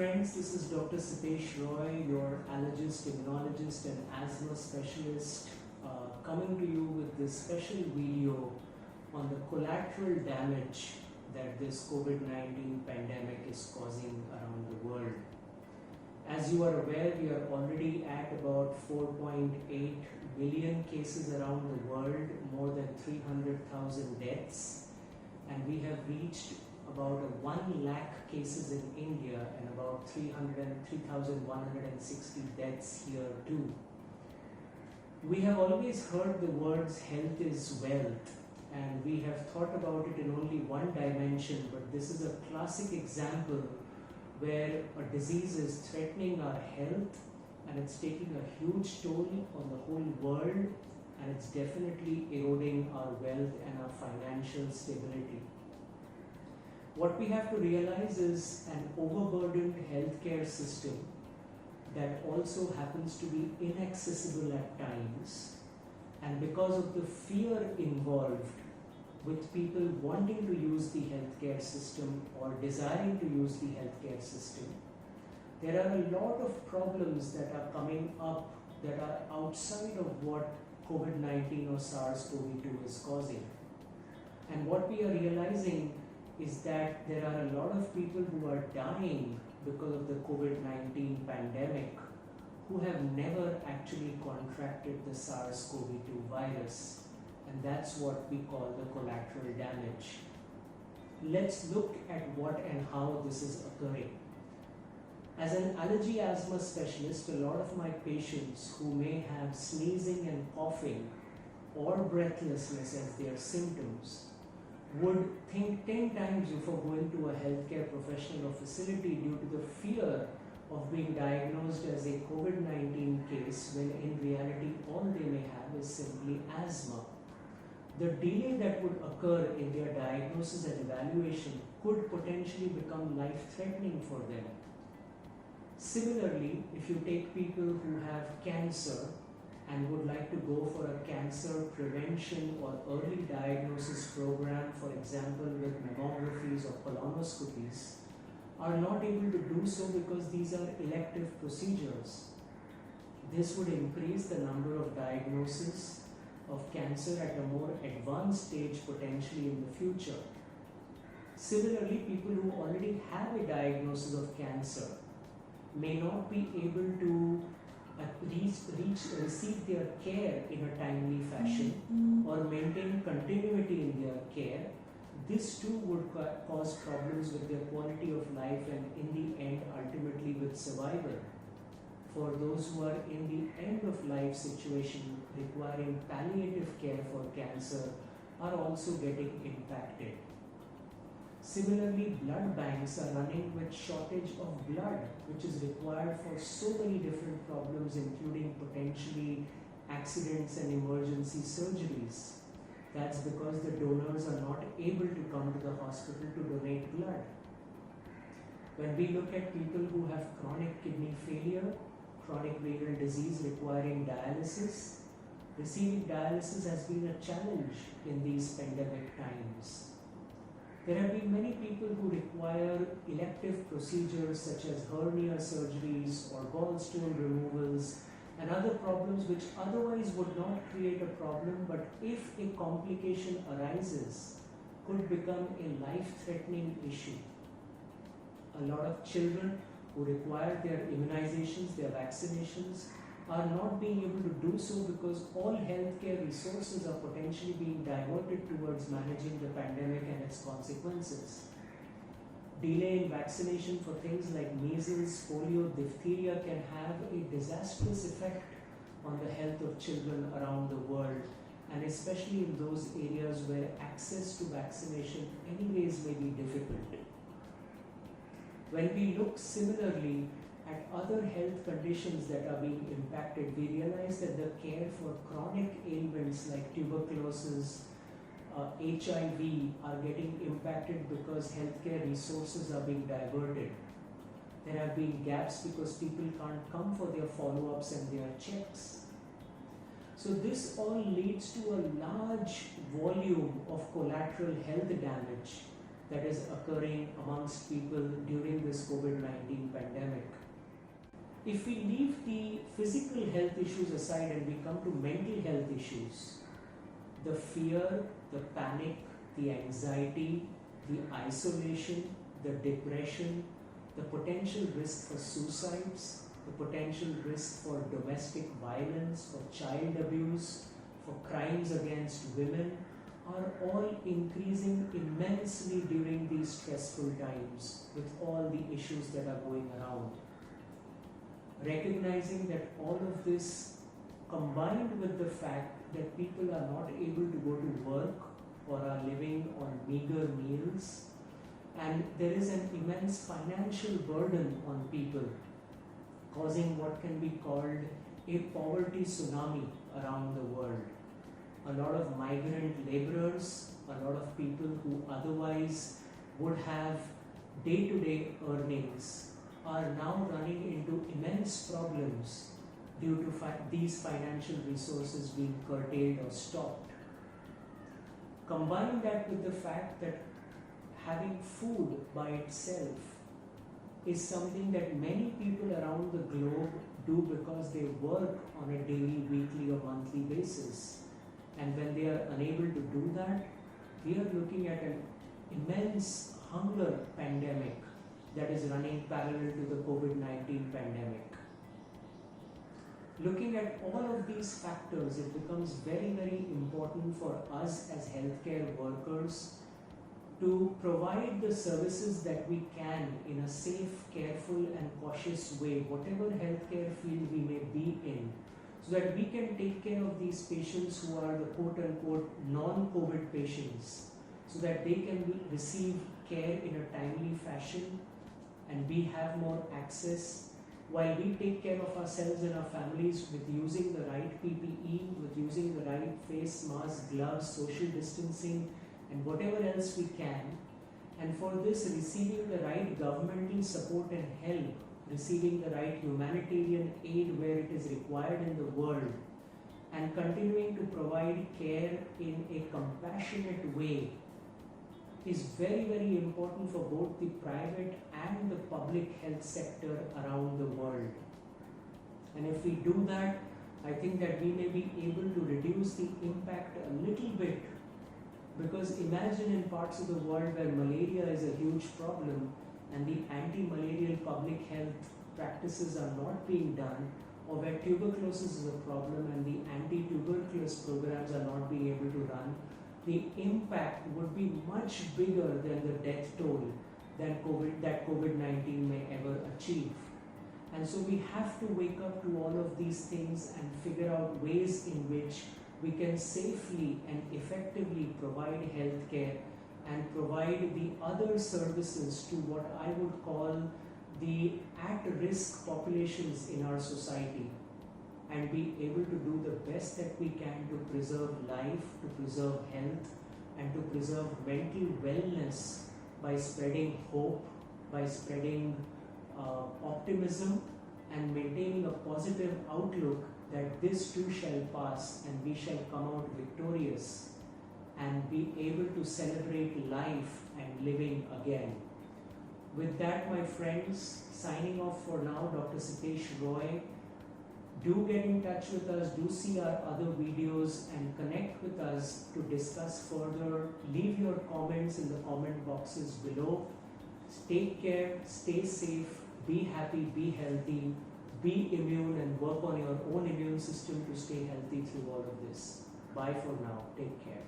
friends, this is Dr. Sipesh Roy, your allergist, immunologist and asthma specialist, coming to you with this special video on the collateral damage that this COVID-19 pandemic is causing around the world. As you are aware, we are already at about 4.8 million cases around the world, more than 300,000 deaths, and we have reached about 1 lakh cases in India and about 3,160 deaths here too. We have always heard the words health is wealth, and we have thought about it in only one dimension, but this is a classic example where a disease is threatening our health and it's taking a huge toll on the whole world, and it's definitely eroding our wealth and our financial stability. What we have to realize is an overburdened healthcare system that also happens to be inaccessible at times, and because of the fear involved with people wanting to use the healthcare system or desiring to use the healthcare system, there are a lot of problems that are coming up that are outside of what COVID-19 or SARS-CoV-2 is causing. And what we are realizing is that there are a lot of people who are dying because of the COVID-19 pandemic who have never actually contracted the SARS-CoV-2 virus, and that's what we call the collateral damage. Let's look at what and how this is occurring. As an allergy asthma specialist, a lot of my patients who may have sneezing and coughing or breathlessness as their symptoms would think 10 times before going to a healthcare professional or facility due to the fear of being diagnosed as a COVID-19 case, when in reality all they may have is simply asthma. The delay that would occur in their diagnosis and evaluation could potentially become life-threatening for them. Similarly, if you take people who have cancer and would like to go for a cancer prevention or early diagnosis program, for example with mammographies or colonoscopies, are not able to do so because these are elective procedures. This would increase the number of diagnoses of cancer at a more advanced stage potentially in the future. Similarly, people who already have a diagnosis of cancer may not be able to receive their care in a timely fashion or maintain continuity in their care. This too would cause problems with their quality of life and in the end ultimately with survival. For those who are in the end of life situation requiring palliative care for cancer are also getting impacted. Similarly, blood banks are running with shortage of blood, which is required for so many different problems, including potentially accidents and emergency surgeries. That's because the donors are not able to come to the hospital to donate blood. When we look at people who have chronic kidney failure, chronic renal disease requiring dialysis, receiving dialysis has been a challenge in these pandemic times. There have been many people who require elective procedures such as hernia surgeries or gallstone removals and other problems which otherwise would not create a problem, but if a complication arises, could become a life-threatening issue. A lot of children who require their immunizations, their vaccinations, are not being able to do so because all healthcare resources are potentially being diverted towards managing the pandemic and its consequences. Delay in vaccination for things like measles, polio, diphtheria can have a disastrous effect on the health of children around the world, and especially in those areas where access to vaccination anyways may be difficult. When we look similarly at other health conditions that are being impacted, we realize that the care for chronic ailments like tuberculosis, HIV are getting impacted because healthcare resources are being diverted. There have been gaps because people can't come for their follow-ups and their checks. So this all leads to a large volume of collateral health damage that is occurring amongst people during this COVID-19 pandemic. If we leave the physical health issues aside and we come to mental health issues, the fear, the panic, the anxiety, the isolation, the depression, the potential risk for suicides, the potential risk for domestic violence, for child abuse, for crimes against women are all increasing immensely during these stressful times with all the issues that are going around. Recognizing that all of this combined with the fact that people are not able to go to work or are living on meager meals, and there is an immense financial burden on people, causing what can be called a poverty tsunami around the world. A lot of migrant laborers, a lot of people who otherwise would have day-to-day earnings are now running into immense problems due to these financial resources being curtailed or stopped. Combine that with the fact that having food by itself is something that many people around the globe do because they work on a daily, weekly or monthly basis. And when they are unable to do that, we are looking at an immense hunger pandemic that is running parallel to the COVID-19 pandemic. Looking at all of these factors, it becomes very, very important for us as healthcare workers to provide the services that we can in a safe, careful and cautious way, whatever healthcare field we may be in, so that we can take care of these patients who are the quote-unquote non-COVID patients, so that they can receive care in a timely fashion and we have more access, while we take care of ourselves and our families with using the right PPE, with using the right face mask, gloves, social distancing and whatever else we can. And for this, receiving the right governmental support and help, receiving the right humanitarian aid where it is required in the world, and continuing to provide care in a compassionate way is very, very important for both the private and the public health sector around the world. And if we do that, I think that we may be able to reduce the impact a little bit, because imagine in parts of the world where malaria is a huge problem and the anti-malarial public health practices are not being done, or where tuberculosis is a problem and the anti-tuberculosis programs are not being able to run, the impact would be much bigger than the death toll that COVID-19 may ever achieve. And so we have to wake up to all of these things and figure out ways in which we can safely and effectively provide healthcare and provide the other services to what I would call the at-risk populations in our society, and be able to do the best that we can to preserve life, to preserve health, and to preserve mental wellness by spreading hope, by spreading optimism, and maintaining a positive outlook that this too shall pass and we shall come out victorious and be able to celebrate life and living again. With that, my friends, signing off for now, Dr. Sitesh Roy. Do get in touch with us, do see our other videos and connect with us to discuss further. Leave your comments in the comment boxes below. Take care, stay safe, be happy, be healthy, be immune and work on your own immune system to stay healthy through all of this. Bye for now. Take care.